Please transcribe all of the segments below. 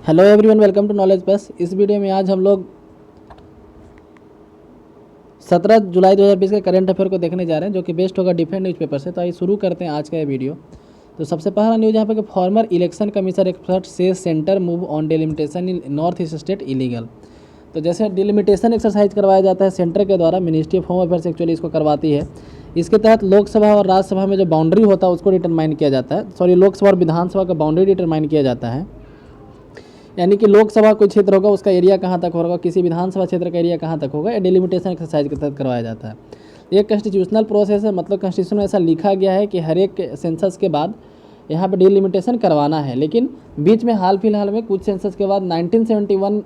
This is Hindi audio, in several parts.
Hello everyone, welcome to knowledge plus. इस वीडियो में आज हम लोग 17 जुलाई 2020 के करंट अफेयर को देखने जा रहे हैं, जो कि बेस्ट होगा डिफरेंट न्यूज़पेपर से। तो आइए शुरू करते हैं आज का ये वीडियो। तो सबसे पहला न्यूज़ यहाँ पे कि फॉर्मर इलेक्शन कमीशनर एक्सपर्ट से centre move on delimitation in north east state illegal. तो जैसे डिलिमिटेशन एक्सरसाइज करवाया जाता है सेंटर के द्वारा, ministry of home affairs actually इसको करवाती है। इसके तहत लोकसभा और राज्यसभा में जो बाउंड्री होता है उसको डिटरमाइन किया जाता है, लोकसभा और विधानसभा का बाउंड्री डिटरमाइन किया जाता है। यानी कि लोकसभा कोई क्षेत्र होगा उसका एरिया कहाँ तक होगा, किसी विधानसभा क्षेत्र का एरिया कहाँ तक होगा, ये डिलिमिटेशन एक्सरसाइज के तहत करवाया जाता है। ये कॉन्स्टिट्यूशनल प्रोसेस है, मतलब कॉन्स्टिट्यूशन में ऐसा लिखा गया है कि हर एक सेंसस के बाद यहाँ पे डिलिमिटेशन करवाना है। लेकिन बीच में हाल फिलहाल में कुछ सेंसस के बाद 1971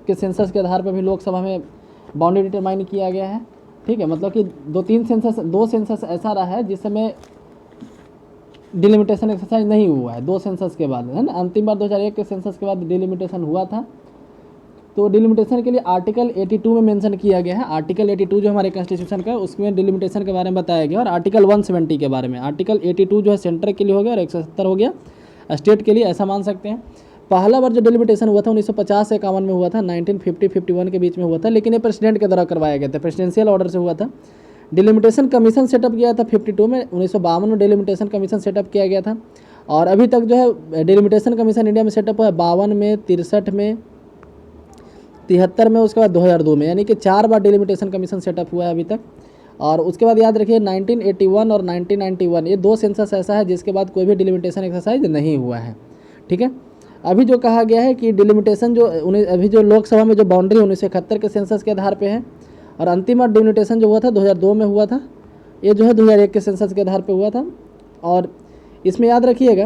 के सेंसस के आधार पर भी लोकसभा में बाउंड्री डिटरमाइन किया गया है। ठीक है, मतलब कि दो सेंसस ऐसा रहा है जिस समय डिलिमिटेशन एक्सरसाइज नहीं हुआ है, दो सेंसस के बाद, है ना। अंतिम बार 2001 के सेंसस के बाद डिलिमिटेशन हुआ था। तो डिलिमिटेशन के लिए आर्टिकल 82 में मेंशन किया गया है। आर्टिकल 82 जो हमारे कॉन्स्टिट्यूशन का है उसमें डिलिमिटेशन के बारे में बताया गया, और आर्टिकल 170 के बारे में। आर्टिकल 82 जो है सेंटर के लिए हो गया और 170 हो गया स्टेट के लिए, ऐसा मान सकते हैं। पहला बार जो डिलिमिटेशन हुआ था 1950 से 51 में हुआ था, 1950-51 के बीच में हुआ था, लेकिन ये प्रेसिडेंट के द्वारा करवाया गया था, प्रेसिडेंशियल ऑर्डर से हुआ था। डिलिमिटेशन कमीशन सेटअप किया था 52 में, 1952 में डिलिमिटेशन कमीशन सेटअप किया गया था। और अभी तक जो है डिलिमिटेशन कमीशन इंडिया में सेटअप हुआ है 52 में, 63 में, 73 में, उसके बाद 2002 में, यानी कि 4 बार डिलिमिटेशन कमीशन सेटअप हुआ है अभी तक। और उसके बाद याद रखिए 1981 और 1991 ये दो सेंसस ऐसा है जिसके बाद कोई भी डिलिमिटेशन एक्सरसाइज नहीं हुआ है। ठीक है, अभी जो कहा गया है कि डिलिमिटेशन जो अभी जो लोकसभा में जो बाउंड्री 1971 के सेंसस के आधार पर है, और अंतिम बार डिलिमिटेशन जो हुआ था 2002 में हुआ था, ये जो है 2001 के सेंसस के आधार पे हुआ था। और इसमें याद रखिएगा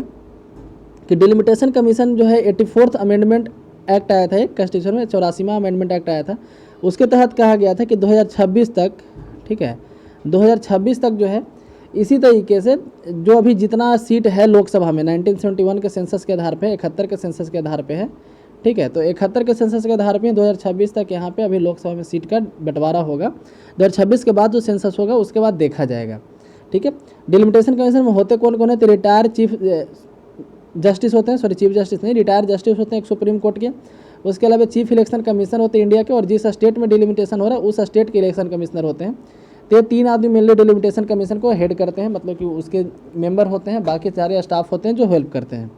कि डिलिमिटेशन कमीशन जो है 84th अमेंडमेंट एक्ट आया था, एक कॉन्स्टिट्यूशन में 84वां अमेंडमेंट एक्ट आया था। उसके तहत कहा गया था कि 2026 तक, ठीक है, 2026 तक जो है इसी तरीके से जो अभी जितना सीट है लोकसभा में 1971 के सेंसस के आधार पे 71 के सेंसस के आधार पे है। ठीक है, तो 71 के सेंसस के आधार पे 2026 तक यहाँ पे अभी लोकसभा में सीट का बंटवारा होगा। 2026 के बाद जो सेंसस होगा उसके बाद देखा जाएगा। ठीक है, डिलिमिटेशन कमीशन में होते कौन कौन है, तो रिटायर्ड चीफ जस्टिस होते हैं, चीफ जस्टिस नहीं, रिटायर्ड जस्टिस होते हैं एक सुप्रीम कोर्ट के। उसके अलावा चीफ इलेक्शन कमीशनर होते हैं इंडिया के, और जिस स्टेट में डिलिमिटेशन हो रहा है उस स्टेट के इलेक्शन कमिश्नर होते हैं। तो ये 3 आदमी मेनली डिलिमिटेशन कमीशन को हेड करते हैं, मतलब कि उसके मेंबर होते हैं, बाकी सारे स्टाफ होते हैं जो हेल्प करते हैं।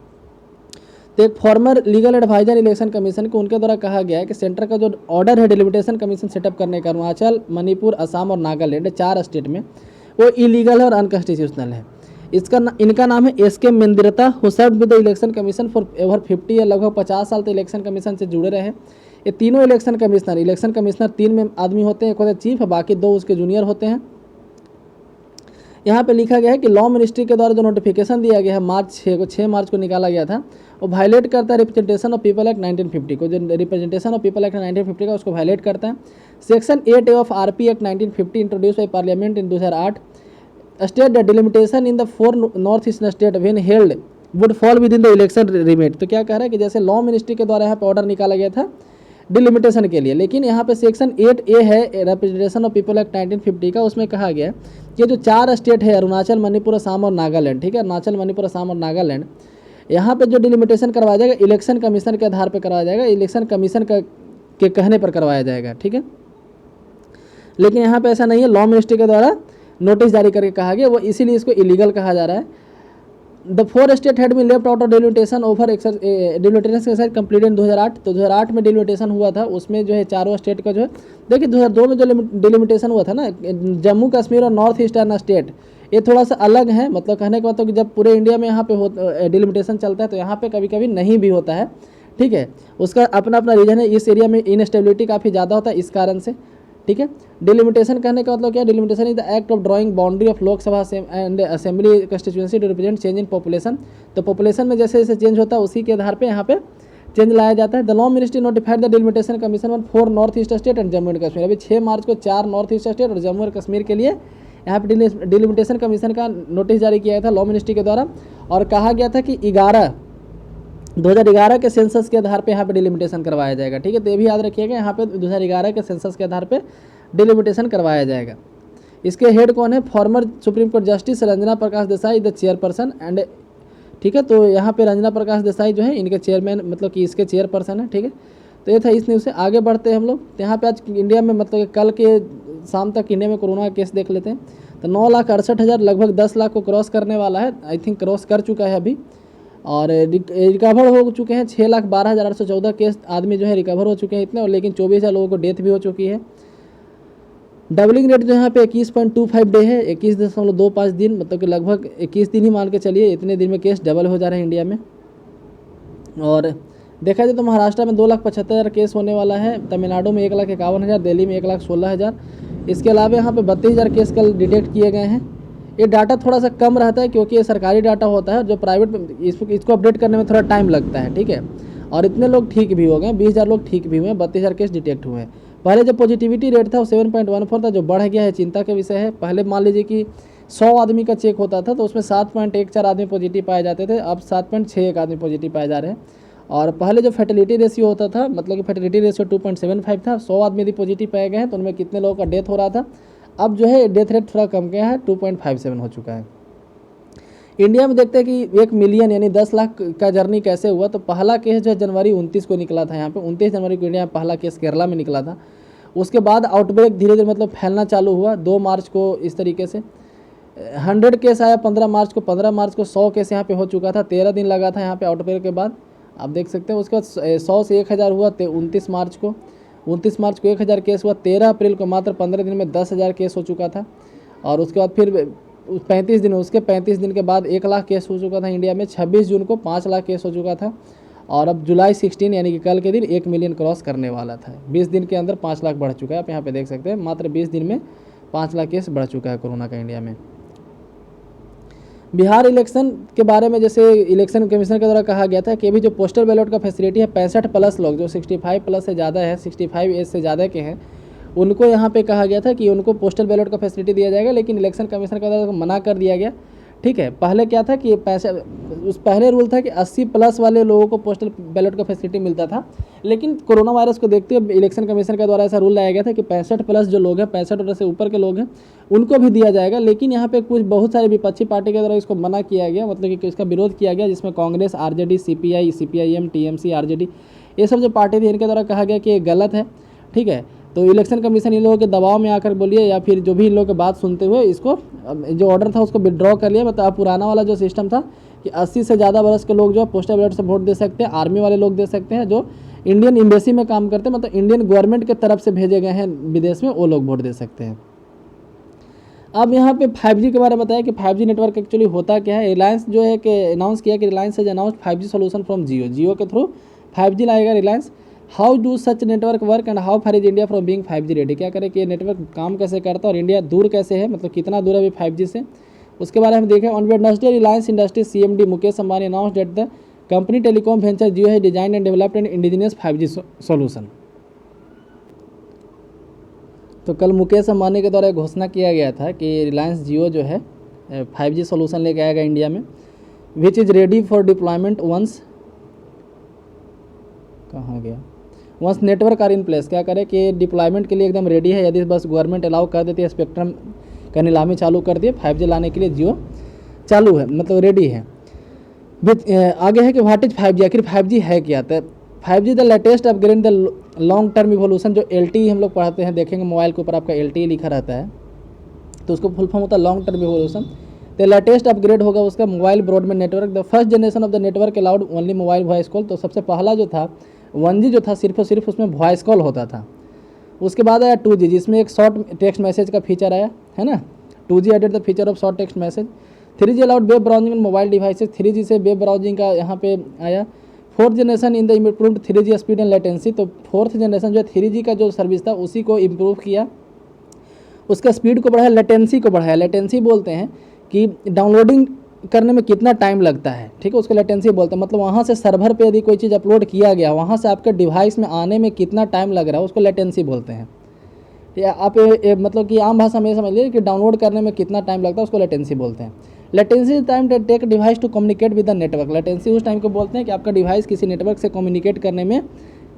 तो एक former legal adviser election commission को, उनके द्वारा कहा गया है कि सेंटर का जो ऑर्डर है डिलिमिटेशन कमीशन सेटअप करने का अरुणाचल, मणिपुर, असम और नागालैंड 4 स्टेट में, वो इलीगल है और अनकॉन्स्टिट्यूशनल है। इनका नाम है S K. Mendiratta, who served with the election commission for over 50 year, लगभग 50 साल तक इलेक्शन कमीशन से जुड़े रहे। ये तीनों इलेक्शन कमिश्नर 3 में आदमी होते हैं, एक होता है चीफ, बाकी 2 उसके जूनियर होते हैं। यहाँ पे लिखा गया है कि लॉ मिनिस्ट्री के द्वारा जो नोटिफिकेशन दिया गया है मार्च 6 मार्च को निकाला गया था, वो वायलेट करता है रिप्रेजेंटेशन ऑफ पीपल एक्ट 1950 को। जो रिप्रेजेंटेशन ऑफ पीपल एक्ट 1950 का उसको वायलेट करता है। Section 8A of RP act 1950 introduce by parliament in 2008 state the delimitation in the 4 north eastern state when held would fall with in the election remit. तो क्या कह रहा है कि जैसे लॉ मिनिस्ट्री के द्वारा यहाँ पे ऑर्डर निकाला गया था डिलिमिटेशन के लिए, लेकिन यहाँ पे सेक्शन 8A है रिप्रेजेंटेशन ऑफ पीपल एक्ट 1950 का, उसमें कहा गया कि जो 4 स्टेट है अरुणाचल, मणिपुर, असम और नागालैंड, ठीक है, अरुणाचल, मणिपुर, असम और नागालैंड, यहाँ पे जो डिलिमिटेशन करवाया जाएगा इलेक्शन कमीशन के आधार पर करवाया जाएगा, इलेक्शन कमीशन के कहने पर करवाया जाएगा। ठीक है, लेकिन यहाँ पे ऐसा नहीं है, लॉ मिनिस्ट्री के द्वारा नोटिस जारी करके कहा गया, वो इसीलिए इसको इलीगल कहा जा रहा है। The 4 state had been left out of delimitation over delimitation के साथ कंप्लीट इन 2008। तो 2008 में डिलिमिटेशन हुआ था, उसमें जो है 4 स्टेट का जो है, देखिए 2002 में जो डिलिमिटेशन हुआ था ना, जम्मू कश्मीर और नॉर्थ ईस्टर्न स्टेट, ये थोड़ा सा अलग है। मतलब कहने का मतलब कि जब पूरे इंडिया में यहाँ पे डिलिमिटेशन चलता है तो यहाँ पे कभी कभी नहीं भी होता है। ठीक है, उसका अपना अपना रीजन है। इस एरिया में इनस्टेबिलिटी काफ़ी ज़्यादा होता है इस कारण से। ठीक है, डिलिमिटेशन कहने का मतलब क्या, delimitation is the act of drawing boundary of Lok Sabha and assembly constituency to represent change in population. तो पॉपुलेशन में जैसे जैसे चेंज होता है उसी के आधार पे यहाँ पे चेंज लाया जाता है। The law ministry notified the delimitation commission one 4 north east state and Jammu and Kashmir. अभी 6 मार्च को 4 नॉर्थ ईस्ट स्टेट और जम्मू एंड कश्मीर के लिए यहाँ पे डिलिमिटेशन कमीशन का नोटिस जारी किया था लॉ मिनिस्ट्री के द्वारा, और कहा गया था कि 2011 के सेंसस के आधार पे यहाँ पे डिलिमिटेशन करवाया जाएगा। ठीक है, तो ये भी याद रखिएगा, यहाँ पे 2011 के सेंसस के आधार पे डिलिमिटेशन करवाया जाएगा। इसके हेड कौन है, former supreme court justice Ranjana Prakash Desai the chairperson, and ठीक है। तो यहाँ पे रंजना प्रकाश देसाई जो है इनके चेयरमैन, मतलब कि इसके चेयरपर्सन है, ठीक है। तो ये था इस न्यूज़ से। आगे बढ़ते हैं हम लोग। तो यहाँ पे आज इंडिया में, मतलब कि कल के शाम तक इंडिया में कोरोना का केस देख लेते हैं। तो 9,68,000 लगभग 10 लाख को क्रॉस करने वाला है, आई थिंक क्रॉस कर चुका है अभी। और रिकवर हो चुके हैं 6,12,814 केस, आदमी जो है रिकवर हो चुके हैं इतने, और लेकिन 24,000 लोगों को डेथ भी हो चुकी है। डबलिंग रेट जो यहाँ पे 21.25 डे है, 21.25 दिन, मतलब कि लगभग 21 दिन ही मान के चलिए, इतने दिन में केस डबल हो जा रहे हैं इंडिया में। और देखा जाए तो महाराष्ट्र में 2,75,000 केस होने वाला है, तमिलनाडु में 1,51,000, दिल्ली में 1,16,000। इसके अलावा यहाँ पे 32,000 केस कल डिटेक्ट किए गए हैं। ये डाटा थोड़ा सा कम रहता है क्योंकि ये सरकारी डाटा होता है, जो प्राइवेट इसको अपडेट करने में थोड़ा टाइम लगता है, ठीक है। और इतने लोग ठीक भी हो गए, 20,000 लोग ठीक भी हुए हैं, 32,000 केस डिटेक्ट हुए हैं। पहले जो पॉजिटिविटी रेट था वो 7.14 था, जो बढ़ गया है, चिंता का विषय है। पहले मान लीजिए कि 100 आदमी का चेक होता था तो उसमें 7.14 आदमी पॉजिटिव पाए जाते थे, अब 7.61 आदमी पॉजिटिव पाए जा रहे हैं। और पहले जो फर्टिलिटी रेशियो होता था, मतलब कि फर्टिलिटी रेशियो 2.75 था, 100 आदमी यदि पॉजिटिव पाए गए हैं तो उनमें कितने लोगों का डेथ हो रहा था। अब जो है डेथ रेट थोड़ा कम गया है, 2.57 हो चुका है। इंडिया में देखते हैं कि 1 मिलियन यानी 10 लाख का जर्नी कैसे हुआ। तो पहला केस जो है जनवरी 29 को निकला था, यहाँ पे 29 जनवरी को इंडिया में पहला केस केरला में निकला था। उसके बाद आउटब्रेक धीरे धीरे मतलब फैलना चालू हुआ 2 मार्च को, इस तरीके से 100 केस आया 15 मार्च को, 15 मार्च को 100 केस यहाँ पे हो चुका था, 13 दिन लगा था यहाँ पे आउटब्रेक के बाद, आप देख सकते हैं। उसके बाद 100 से 1,000 हुआ 29 मार्च को, 29 मार्च को 1,000 केस हुआ, 13 अप्रैल को मात्र 15 दिन में 10,000 केस हो चुका था। और उसके बाद फिर 35 दिन, उसके 35 दिन के बाद 1 लाख केस हो चुका था इंडिया में। 26 जून को 5 लाख केस हो चुका था, और अब जुलाई 16 यानी कि कल के दिन 1 मिलियन क्रॉस करने वाला था। 20 दिन के अंदर 5 लाख बढ़ चुका है, आप यहाँ पे देख सकते हैं, मात्र 20 दिन में 5 लाख केस बढ़ चुका है कोरोना का इंडिया में। बिहार इलेक्शन के बारे में जैसे इलेक्शन कमीशन के द्वारा कहा गया था कि अभी जो पोस्टल बैलेट का फैसिलिटी है, 65+ लोग जो 65+ से ज़्यादा है, 65 एज से ज़्यादा के हैं, उनको यहाँ पे कहा गया था कि उनको पोस्टल बैलेट का फैसिलिटी दिया जाएगा, लेकिन इलेक्शन कमीशन के द्वारा मना कर दिया गया, ठीक है। पहले क्या था कि पहले रूल था कि 80+ वाले लोगों को पोस्टल बैलेट का फैसिलिटी मिलता था, लेकिन कोरोना वायरस को देखते हुए इलेक्शन कमीशन के द्वारा ऐसा रूल लाया गया था कि 65+ जो लोग हैं, 65 वर्ष से ऊपर के लोग हैं, उनको भी दिया जाएगा। लेकिन यहाँ पे कुछ बहुत सारे विपक्षी पार्टी के द्वारा इसको मना किया गया, मतलब कि इसका विरोध किया गया, जिसमें Congress, RJD, CPI, CPIM, TMC, RJD, ये सब जो पार्टी थी, इनके द्वारा कहा गया कि ये गलत है, ठीक है। तो इलेक्शन कमीशन इन लोगों के दबाव में आकर बोलिए, या फिर जो भी इन लोगों की बात सुनते हुए इसको जो ऑर्डर था उसको विड्रॉ कर लिया। मतलब पुराना वाला जो सिस्टम था कि 80 से ज़्यादा वर्ष के लोग जो पोस्टल बैलेट से वोट दे सकते हैं, आर्मी वाले लोग दे सकते हैं, जो इंडियन एम्बेसी में काम करते हैं, मतलब इंडियन गवर्नमेंट के तरफ से भेजे गए हैं विदेश में, वो लोग वोट दे सकते हैं। अब यहाँ पे 5G के बारे में बताया कि 5G नेटवर्क एक्चुअली होता क्या है। रिलायंस जो है कि अनाउंस किया कि Reliance has announced 5G solution from Jio के थ्रू 5G लाएगा Reliance. How do such network work and how far is India from being 5G ready. क्या करें कि ये नेटवर्क काम कैसे करता है और इंडिया दूर कैसे है, मतलब कितना दूर है अभी 5G से, उसके बारे में देखें। On Wednesday Reliance industry CMD Mukesh Ambani announced that the company telecom venture Jio है design and developed an indigenous 5G solution. तो कल मुकेश अंबानी के द्वारा घोषणा किया गया था कि रिलायंस जियो जो है 5G सोल्यूशन लेके आएगा इंडिया में, which is ready for deployment once, कहाँ गया, once network are in place. क्या करें कि डिप्लॉयमेंट के लिए एकदम रेडी है, यदि बस गवर्नमेंट अलाउ कर देती है, स्पेक्ट्रम का नीलामी चालू कर दिए, 5G लाने के लिए जियो चालू है, मतलब रेडी है। आगे है कि व्हाट इज 5G, आखिर 5G है क्या। तो 5G the latest upgrade the long term evolution, जो LTE हम लोग पढ़ाते हैं, देखेंगे मोबाइल के ऊपर आपका LTE लिखा रहता है, तो उसको फुल फॉर्म होता है लॉन्ग टर्म इवोल्यूशन। तो लेटेस्ट अपग्रेड होगा उसका mobile broadband network. The first generation of the network allowed only mobile voice call. तो सबसे पहला जो था 1G जो था सिर्फ और सिर्फ उसमें वॉइस कॉल होता था। उसके बाद आया 2G जिसमें एक शॉर्ट टेक्स्ट मैसेज का फीचर आया है ना, 2G added the feature of short text message. 3G allowed web browsing in mobile devices, 3G से वेब ब्राउजिंग का यहाँ पे आया। 4th generation in the improved 3G speed and latency. तो 4th जनरेशन जो 3G का जो सर्विस था उसी को इम्प्रूव किया, उसका स्पीड को बढ़ाया, लेटेंसी को बढ़ाया। लेटेंसी बोलते हैं कि डाउनलोडिंग करने में कितना टाइम लगता है, ठीक है, उसको लेटेंसी बोलते हैं। मतलब वहाँ से सर्वर पे यदि कोई चीज़ अपलोड किया गया, वहाँ से आपके डिवाइस में आने में कितना टाइम लग रहा है, उसको लेटेंसी बोलते हैं। आप मतलब कि आम भाषा में समझ लीजिए कि डाउनलोड करने में कितना टाइम लगता है, उसको लेटेंसी बोलते हैं। Latency time take device to communicate with the network. Latency उस टाइम को बोलते हैं कि आपका डिवाइस किसी नेटवर्क से कम्युनिकेट करने में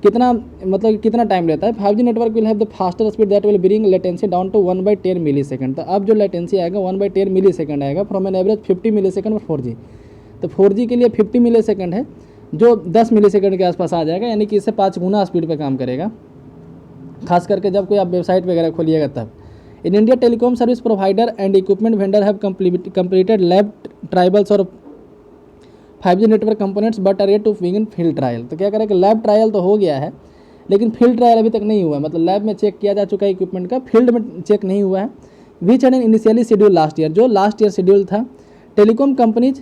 कितना, मतलब कितना टाइम लेता है। 5G network will have the faster speed that will bring latency down to 1/10 millisecond. तो अब जो लेटेंसी आएगा 1/10 मिली सेकंड आएगा from an average 50 millisecond for 4G। तो 4G के लिए 50 मिली सेकेंड है, जो 10 मिली सेकेंड के आसपास आ जाएगा, यानी कि इससे 5 गुना स्पीड पे काम करेगा, खास करके जब कोई आप वेबसाइट वगैरह खोलिएगा तब। In India telecom service provider and equipment vendor have completed lab trials और 5G network components but are yet to begin field trial. तो क्या करें कि लैब ट्रायल तो हो गया है, लेकिन फील्ड ट्रायल अभी तक नहीं हुआ है, मतलब लैब में चेक किया जा चुका है इक्विपमेंट का, फील्ड में चेक नहीं हुआ है। Which an initially schedule last year, जो लास्ट ईयर शेड्यूल था। Telecom companies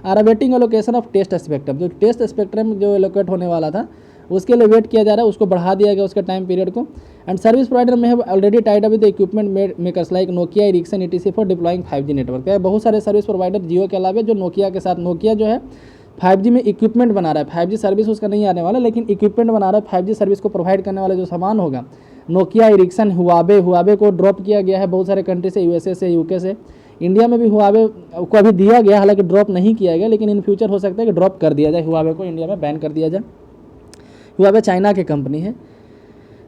are awaiting allocation of test spectrum, जो टेस्ट स्पेक्ट्रम जो एलोकेट होने वाला था उसके लिए वेट किया जा रहा है, उसको बढ़ा दिया गया उसका टाइम पीरियड को। एंड सर्विस प्रोवाइडर में have already tied up with equipment makers like Nokia, Ericsson, ETC for deploying 5G network. बहुत सारे सर्विस प्रोवाइडर जियो के अलावा जो नोकिया के साथ, नोकिया जो है 5G में इक्विपमेंट बना रहा है, 5G सर्विस उसका नहीं आने वाला, लेकिन इक्विपमेंट बना रहा है 5G सर्विस को प्रोवाइड करने वाला जो सामान होगा। नोकिया, एरिक्सन, हुआवे को ड्रॉप किया गया है बहुत सारे कंट्री से, USA से, UK से। इंडिया में भी हुआवे को अभी दिया गया, हालांकि ड्रॉप नहीं किया गया, लेकिन इन फ्यूचर हो सकता है कि ड्रॉप कर दिया जाए, हुआवे को इंडिया में बैन कर दिया जाए। हुआवे चाइना की कंपनी है।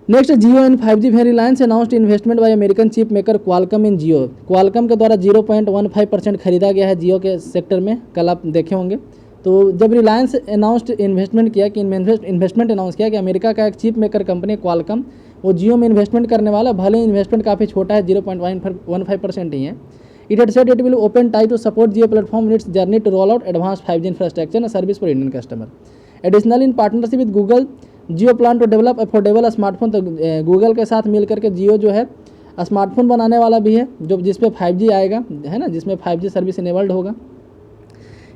Next, Jio in 5G very Reliance announced investment by American chip maker Qualcomm in Jio. Qualcomm के द्वारा 0.15% खरीदा गया है जियो के सेक्टर में, कल आप देखे होंगे। तो जब रिलायंस अनाउंस्ड इन्वेस्टमेंट किया कि इन्वेस्टमेंट अनाउंस किया कि अमेरिका का एक चिप मेकर कंपनी क्वालकॉम वो जियो में इन्वेस्टमेंट करने वाला, भले इन्वेस्टमेंट काफ़ी छोटा है, 0.15% ही है। It had said it will open tie to support Jio platform in its journey to roll out advance 5G infrastructure and service for Indian customer. Additional in partnership with Google Jio plan to develop affordable smartphone. तो गूगल के साथ मिल करके जियो जो है स्मार्टफोन बनाने वाला भी है, जो जिसपे 5G आएगा, है ना, जिसमें 5G सर्विस इनेबल्ड होगा।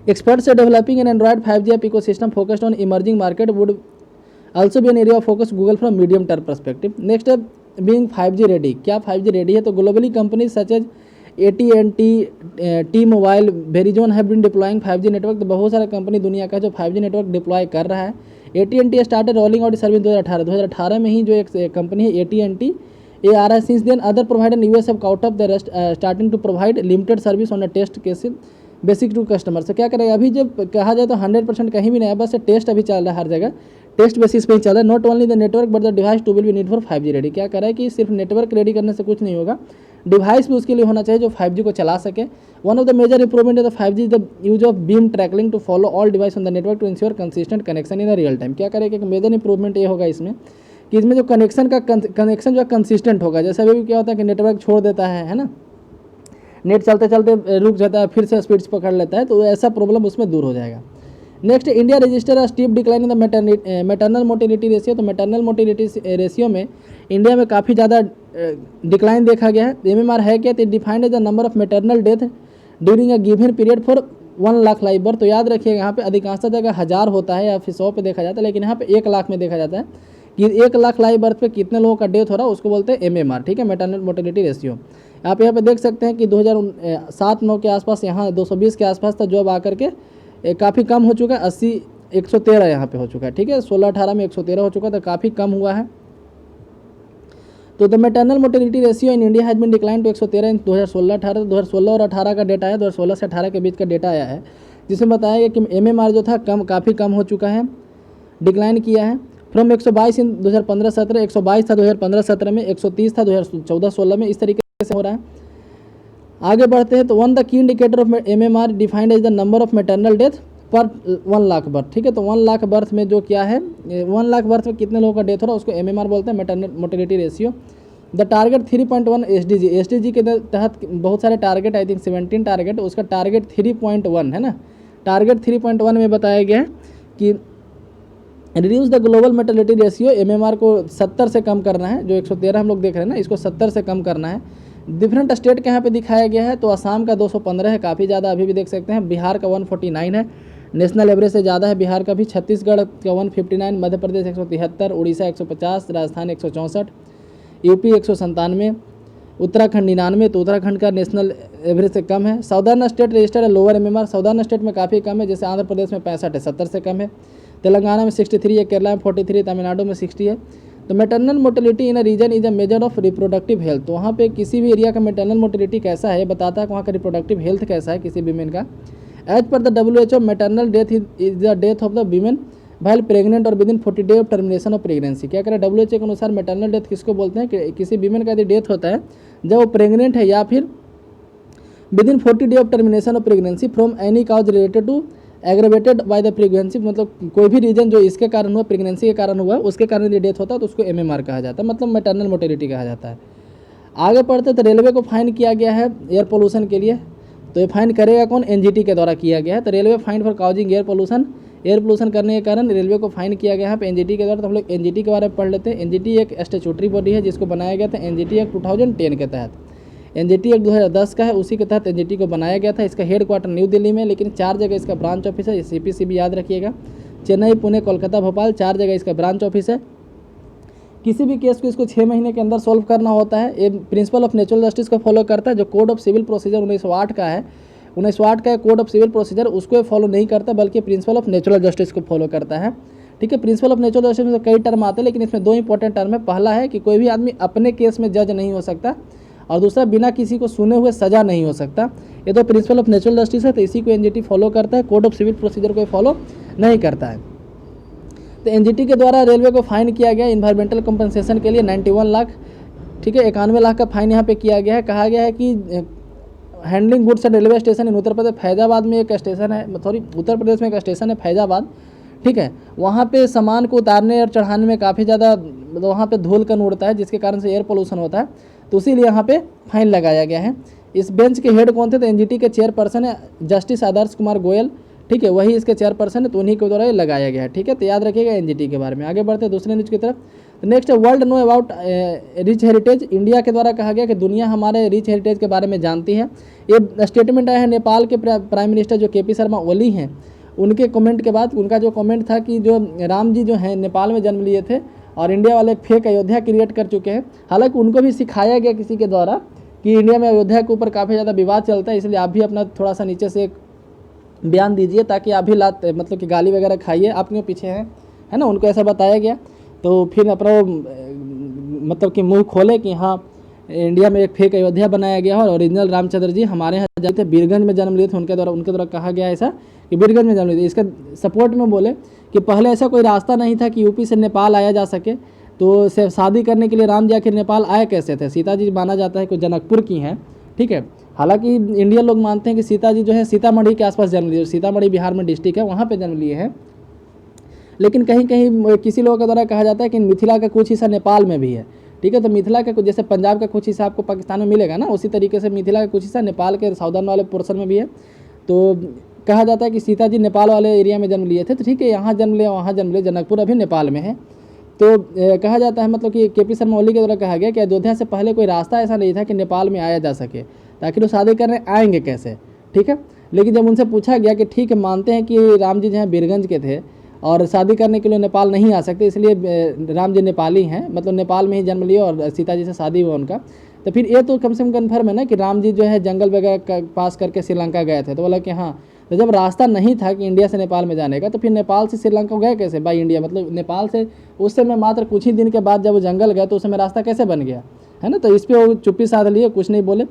Experts are developing an Android 5G app ecosystem focused on emerging market would also be an area of focus Google from medium term perspective. Next up, being 5G ready. क्या 5G ready है? तो globally companies such as AT&T, T-Mobile, Verizon have been deploying 5G network। तो बहुत सारा कंपनी दुनिया का जो 5G नेटवर्क डिप्लॉय कर रहा है। AT&T started rolling out service 2018 में ही जो एक कंपनी है AT&T ये आ रहा है। Since then other provider in US have caught up the rest, starting to provide limited service on a test cases basic to customer. से क्या करेगा, अभी जब कहा जाए तो 100% कहीं भी नहीं है, बस टेस्ट अभी चल रहा है, हर जगह टेस्ट बेसिस पे ही चल रहा है। Not only the network but the device too will be need for 5G ready. क्या कर रहा है कि सिर्फ नेटवर्क रेडी करने से कुछ नहीं होगा, डिवाइस भी उसके लिए होना चाहिए जो 5G को चला सके। One of the major improvement of 5G the use of beam tracking to follow all device on the network to ensure consistent connection in real time. क्या करेगा कि मेजर इंप्रूवमेंट ये होगा इसमें कि इसमें जो कनेक्शन जो है कंसिस्टेंट होगा। जैसे अभी क्या होता है कि नेटवर्क छोड़ देता है ना, नेट चलते चलते रुक जाता है, फिर से स्पीड्स पकड़ लेता है, तो ऐसा प्रॉब्लम उसमें दूर हो जाएगा। Next, India register a steep decline in the maternal mortality ratio. तो मैटरनल मोटिलिटी रेशियो में इंडिया में काफ़ी ज़्यादा डिक्लाइन देखा गया है। MMR है क्या, तो defined as the number of maternal death during a given period for 1 lakh live birth. तो याद रखिएगा यहाँ पे अधिकांशतः जगह 1000 होता है या फिर 100 पे देखा जाता है, लेकिन यहाँ पे 1 लाख में देखा जाता है कि 1 लाख लाइव बर्थ पे कितने लोगों का डेथ हो रहा है, उसको बोलते हैं MMR। ठीक है, मैटरनल मोटिलिटी रेशियो। आप यहाँ पे देख सकते हैं कि 2007-9 के आसपास यहाँ 220 के आसपास था, जो अब आकर के काफ़ी कम हो चुका है, 113 यहाँ पे हो चुका है। ठीक है, 16-18 में 113 हो चुका था, काफ़ी कम हुआ है। तो the maternal mortality ratio in India has been decline to 113 in 2016-18। 2016 और 18 का डेटा है, 2016 से 18 के बीच का डेटा आया है, जिसमें बताया गया कि MMR जो था काफ़ी कम हो चुका है, डिक्लाइन किया है। फ्रॉम 122 इन 2015-17, 122 था 2015-17 में, 130 था 2014-16 में, इस तरीके से हो रहा है। आगे बढ़ते हैं तो one the key indicator of MMR defined as the number of maternal death per 1 lakh birth. ठीक है, तो 1 लाख बर्थ में जो क्या है, 1 लाख बर्थ में कितने लोगों का डेथ हो रहा है, उसको MMR बोलते हैं, maternal mortality ratio. The target 3.1 SDG के तहत बहुत सारे टारगेट, आई थिंक 17 टारगेट, उसका टारगेट 3.1 है ना। टारगेट 3.1 में बताया गया है कि reduce the global maternity ratio, MMR को 70 से कम करना है। जो 113 हम लोग देख रहे हैं ना, इसको 70 से कम करना है। डिफरेंट स्टेट के यहाँ पे दिखाया गया है, तो असम का 215 है, काफ़ी ज़्यादा अभी भी देख सकते हैं। बिहार का 149 है, नेशनल एवरेज से ज़्यादा है बिहार का भी। छत्तीसगढ़ का 159, मध्य प्रदेश 173, उड़ीसा 150, राजस्थान 164, यूपी 197, उत्तराखंड 99, तो उत्तराखंड का नेशनल एवरेज से कम है। साउदर्न स्टेट रजिस्टर्ड है लोअर MMR, साउदर्न स्टेट में काफ़ी कम है, जैसे आंध्र प्रदेश में 65 है, 70 से कम है। तेलंगाना में 63 है, केरला में 43, तमिलनाडु में 60 है। तो maternal mortality in a region is a major of reproductive health. तो वहाँ पे किसी भी एरिया का मैटरनल मोटिलिटी कैसा है बताता है कि वहाँ का रिप्रोडक्टिव हेल्थ कैसा है किसी वीमेन का। As per the WHO maternal death is the death of the women while pregnant or within 40 day of termination of pregnancy. क्या करें, WHO के अनुसार मैटरनल डेथ किसको बोलते हैं कि किसी वीमेन का यदि डेथ होता है जब वो प्रेग्नेंट है या फिर within 40 day of termination of pregnancy from any cause related to aggravated by the pregnancy, मतलब कोई भी रीजन जो इसके कारण हुआ, प्रेगनेंसी के कारण हुआ, उसके कारण यदि डेथ होता है तो उसको MMR कहा जाता है, मतलब मैटरनल मोर्टेलिटी कहा जाता है। आगे पढ़ते तो रेलवे को फाइन किया गया है एयर पोल्यूशन के लिए, तो ये फाइन करेगा कौन, NGT के द्वारा किया गया है। तो railway fine for causing air pollution करने के कारण रेलवे को फाइन किया गया है पे NGT के द्वारा। तो हम लोग NGT के बारे में पढ़ लेते हैं। NGT एक स्टैट्यूटरी बॉडी है जिसको बनाया गया था NGT एक्ट 2010 के तहत। NGT एक्ट 2010 का है, उसी के तहत NGT को बनाया गया था। इसका हेड क्वार्टर न्यू दिल्ली में, लेकिन 4 जगह इसका ब्रांच ऑफिस है, CPC भी याद रखिएगा। चेन्नई, पुणे, कोलकाता, भोपाल, 4 जगह इसका ब्रांच ऑफिस है। किसी भी केस को इसको 6 महीने के अंदर सॉल्व करना होता है। ये प्रिंसिपल ऑफ नेचुरल जस्टिस को फॉलो करता है। जो कोड ऑफ सिविल प्रोसीजर 1908 का है, 1908 का कोड ऑफ सिविल प्रोसीजर, उसको फॉलो नहीं करता, बल्कि प्रिंसिपल ऑफ नेचुरल जस्टिस को फॉलो करता है। ठीक है, प्रिंसिपल ऑफ नेचुरल जस्टिस में कई टर्म आते हैं, लेकिन इसमें 2 इंपॉर्टेंट टर्म है। पहला है कि कोई भी आदमी अपने केस में जज नहीं हो सकता, और दूसरा बिना किसी को सुने हुए सजा नहीं हो सकता। ये तो प्रिंसिपल ऑफ नेचुरल जस्टिस है, तो इसी को NGT फॉलो करता है। कोड ऑफ सिविल प्रोसीजर को फॉलो नहीं करता है। तो NGT के द्वारा रेलवे को फाइन किया गया इन्वायरमेंटल कंपनसेशन के लिए 91 लाख। ठीक है, 91 लाख का फाइन यहाँ पे किया गया है। कहा गया है कि handling goods at railway station in Uttar Pradesh, Faizabad में एक स्टेशन है, सॉरी उत्तर प्रदेश में एक स्टेशन है फैजाबाद। ठीक है, वहाँ पे सामान को उतारने और चढ़ाने में काफ़ी ज़्यादा वहाँ पे धूल कण उड़ता है, जिसके कारण से एयर पोल्यूशन होता है, तो इसीलिए यहाँ पे फाइन लगाया गया है। इस बेंच के हेड कौन थे, तो NGT के चेयरपर्सन है जस्टिस आदर्श कुमार गोयल। ठीक है, वही इसके चेयरपर्सन है, तो उन्हीं के द्वारा ये लगाया गया है। ठीक है, तो याद रखिएगा NGT के बारे में। आगे बढ़ते हैं दूसरे न्यूज की तरफ। नेक्स्ट है world know about rich heritage. India के द्वारा कहा गया कि दुनिया हमारे रिच हेरिटेज के बारे में जानती है। ये स्टेटमेंट आया है नेपाल के प्राइम मिनिस्टर जो KP शर्मा ओली हैं, उनके कमेंट के बाद। उनका जो कमेंट था कि जो राम जी जो हैं नेपाल में जन्म लिए थे और इंडिया वाले एक फेक अयोध्या क्रिएट कर चुके हैं। हालांकि उनको भी सिखाया गया किसी के द्वारा कि इंडिया में अयोध्या के ऊपर काफ़ी ज़्यादा विवाद चलता है, इसलिए आप भी अपना थोड़ा सा नीचे से एक बयान दीजिए, ताकि आप भी मतलब कि गाली वगैरह खाइए, आप क्यों पीछे हैं, है ना। उनको ऐसा बताया गया, तो फिर अपना मतलब कि मुंह खोले कि हाँ इंडिया में एक फेक अयोध्या बनाया गया और ओरिजिनल रामचंद्र जी हमारे यहाँ जब थे बीरगंज में जन्म लिए थे, उनके द्वारा कहा गया ऐसा कि बीरगंज में जन्म लिए थे। इसका सपोर्ट में बोले कि पहले ऐसा कोई रास्ता नहीं था कि यूपी से नेपाल आया जा सके, तो शादी करने के लिए राम जी आखिर नेपाल आए कैसे थे। सीता जी माना जाता है कि जनकपुर की हैं। ठीक है, हालांकि इंडियन लोग मानते हैं कि सीता जी जो है सीतामढ़ी के आसपास जन्म लिए, सीतामढ़ी बिहार में डिस्ट्रिक्ट है, वहाँ पे जन्म लिए हैं। लेकिन कहीं कहीं किसी लोगों के द्वारा कहा जाता है कि मिथिला का कुछ हिस्सा नेपाल में भी है। ठीक है, तो मिथिला का कुछ, जैसे पंजाब का कुछ हिस्सा आपको पाकिस्तान में मिलेगा ना, उसी तरीके से मिथिला का कुछ हिस्सा नेपाल के साउदर्न वाले पोर्शन में भी है। तो कहा जाता है कि सीता जी नेपाल वाले एरिया में जन्म लिए थे। तो ठीक है, यहाँ जन्म लिया, वहाँ जन्म लिया, जनकपुर अभी नेपाल में है। तो कहा जाता है मतलब कि KP शर्मा ओली के द्वारा कहा गया कि अयोध्या से पहले कोई रास्ता ऐसा नहीं था कि नेपाल में आया जा सके, ताकि वो शादी करने आएंगे कैसे। ठीक है, लेकिन जब उनसे पूछा गया कि ठीक है मानते हैं कि राम जी जो हैं बीरगंज के थे और शादी करने के लिए नेपाल नहीं आ सकते, इसलिए राम जी नेपाली हैं, मतलब नेपाल में ही जन्म लिए और सीता जी से शादी हुआ उनका, तो फिर ये तो कम से कम कन्फर्म है ना कि राम जी जो है जंगल वगैरह पास करके श्रीलंका गए थे। तो बोला कि हाँ, तो जब रास्ता नहीं था कि इंडिया से नेपाल में जाने का, तो फिर नेपाल से श्रीलंका गए कैसे बाई इंडिया, मतलब नेपाल से उस समय मात्र कुछ ही दिन के बाद जब वो जंगल गए तो उस समय रास्ता कैसे बन गया, है ना। तो इस पर वो चुप्पी साध लिए, कुछ नहीं बोले।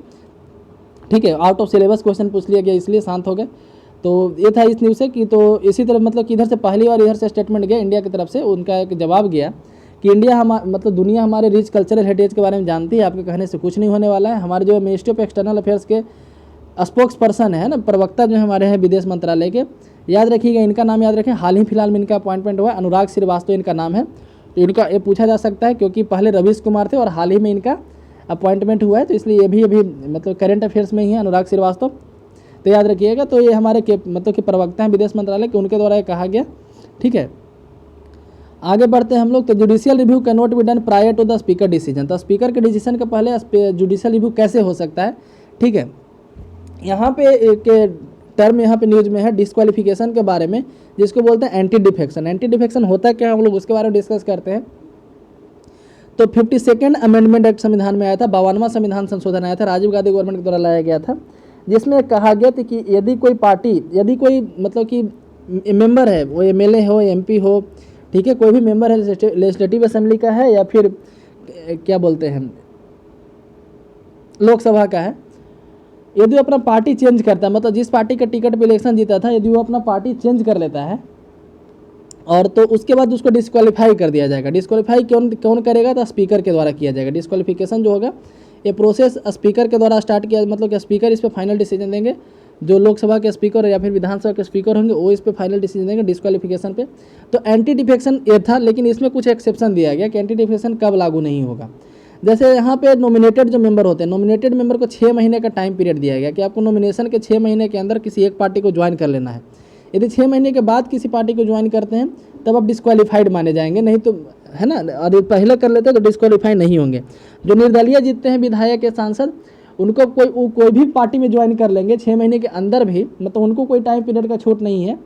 ठीक है, आउट ऑफ सिलेबस क्वेश्चन पूछ लिया गया, इसलिए शांत हो गए। तो ये था इस न्यूज़ से कि तो इसी तरह मतलब कि इधर से पहली बार इधर से स्टेटमेंट गया इंडिया की तरफ से, उनका एक जवाब गया कि इंडिया मतलब दुनिया हमारे रिच कल्चरल हेरिटेज के बारे में जानती है, आपके कहने से कुछ नहीं होने वाला है। हमारे जो मिनिस्ट्री ऑफ एक्सटर्नल अफेयर्स के स्पोक्स पर्सन है ना, प्रवक्ता जो हमारे हैं विदेश मंत्रालय के, याद रखिएगा, इनका नाम याद रखें। हाल ही फिलहाल में इनका अपॉइंटमेंट हुआ है, अनुराग श्रीवास्तव इनका नाम है। तो इनका ये पूछा जा सकता है क्योंकि पहले रवीश कुमार थे और हाल ही में इनका अपॉइंटमेंट हुआ है, तो इसलिए ये भी अभी मतलब करंट अफेयर्स में ही है अनुराग श्रीवास्तव। तो याद रखिएगा, तो ये हमारे मतलब कि प्रवक्ता हैं विदेश मंत्रालय के, उनके द्वारा ये कहा गया। ठीक है, आगे बढ़ते हैं हम लोग। तो judicial review can not be done prior to the speaker decision. तो स्पीकर के डिसीजन के पहले जुडिशियल रिव्यू कैसे हो सकता है। ठीक है, यहाँ पे एक टर्म यहाँ पे न्यूज में है डिस्क्वालिफिकेशन के बारे में, जिसको बोलते हैं एंटी डिफेक्शन। एंटी डिफेक्शन होता क्या, हम लोग उसके बारे में डिस्कस करते हैं। तो 52nd अमेंडमेंट एक्ट संविधान में आया था, 52वां संविधान संशोधन आया था, राजीव गांधी गवर्नमेंट के द्वारा लाया गया था, जिसमें कहा गया था कि यदि कोई पार्टी, यदि कोई मतलब कि मेंबर है, वो MLA हो, MP हो, ठीक है, कोई भी मेंबर है लेजिस्लेटिव असेंबली का है या फिर क्या बोलते हैं लोकसभा का है, यदि वो अपना पार्टी चेंज करता है, मतलब जिस पार्टी का टिकट पे इलेक्शन जीता था, यदि वो अपना पार्टी चेंज कर लेता है और तो उसके बाद उसको डिस्क्वालीफाई कर दिया जाएगा। डिस्क्वालीफाई कौन करेगा, तो स्पीकर के द्वारा किया जाएगा। डिस्क्वालिफिकेशन जो होगा ये प्रोसेस स्पीकर के द्वारा स्टार्ट किया, मतलब कि स्पीकर इस पर फाइनल डिसीजन देंगे। जो लोकसभा के स्पीकर या फिर विधानसभा के स्पीकर होंगे वो इस पे फाइनल डिसीजन देंगे डिस्क्वालिफिकेशन पे। तो एंटी डिफेक्शन ये था, लेकिन इसमें कुछ एक्सेप्शन दिया गया कि एंटी डिफेक्शन कब लागू नहीं होगा। जैसे यहाँ पे नॉमिनेटेड जो मेंबर होते हैं, नॉमिनेटेड मेंबर को 6 महीने का टाइम पीरियड दिया गया कि आपको नॉमिनेशन के 6 महीने के अंदर किसी एक पार्टी को ज्वाइन कर लेना है। यदि 6 महीने के बाद किसी पार्टी को ज्वाइन करते हैं तब आप डिस्क्वालीफाइड माने जाएंगे, नहीं तो है ना, और पहले कर लेते हैं तो डिस्क्वालीफाई नहीं होंगे। जो निर्दलीय जीतते हैं विधायक या सांसद, उनको कोई भी पार्टी में ज्वाइन कर लेंगे 6 महीने के अंदर भी, मतलब उनको कोई टाइम पीरियड का छूट नहीं है।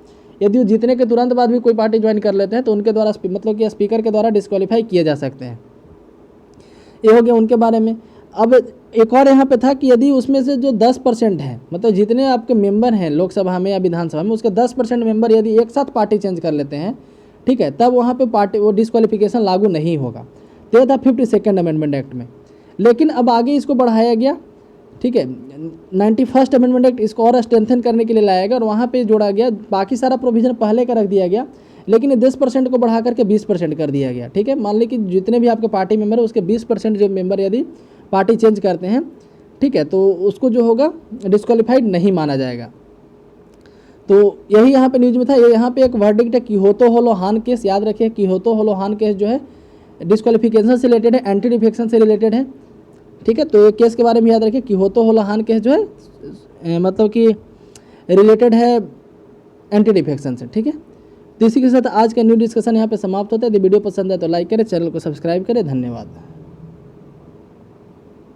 यदि वो जीतने के तुरंत बाद भी कोई पार्टी ज्वाइन कर लेते हैं तो उनके द्वारा मतलब कि स्पीकर के द्वारा डिस्क्वालीफाई किए जा सकते हैं। ये हो गया उनके बारे में। अब एक और यहाँ पे था कि यदि उसमें से जो 10% है, मतलब जितने आपके मेंबर हैं लोकसभा में या विधानसभा में, उसके 10% मेंबर यदि एक साथ पार्टी चेंज कर लेते हैं, ठीक है, तब वहाँ पे पार्टी वो डिस्क्वालिफिकेशन लागू नहीं होगा। तो ये था 52nd अमेंडमेंट एक्ट में। लेकिन अब आगे इसको बढ़ाया गया, ठीक है, 91st अमेंडमेंट एक्ट इसको और स्ट्रेंथन करने के लिए लाया गया और वहाँ पे जोड़ा गया, बाकी सारा प्रोविजन पहले का रख दिया गया, लेकिन 10% को बढ़ा करके 20% कर दिया गया। ठीक है, मान ली कि जितने भी आपके पार्टी मेंबर है उसके 20% जो मेंबर यदि पार्टी चेंज करते हैं, ठीक है, तो उसको जो होगा डिस्क्वालीफाइड नहीं माना जाएगा। तो यही यहाँ पे न्यूज में था। ये यहाँ पे एक वर्डिक्ट है किहोतो होलोहान केस, याद रखिए किहोतो होलोहान केस जो है डिस्क्वालिफिकेशन से रिलेटेड है, एंटी डिफेक्शन से रिलेटेड है। ठीक है, तो ये केस के बारे में याद रखिए किहोतो होलोहान केस जो है मतलब कि रिलेटेड है एंटी डिफेक्शन से। ठीक है, तो इसी के साथ आज का न्यू डिस्कशन यहाँ पे समाप्त होता है। यदि वीडियो पसंद है तो लाइक करें, चैनल को सब्सक्राइब करें। धन्यवाद।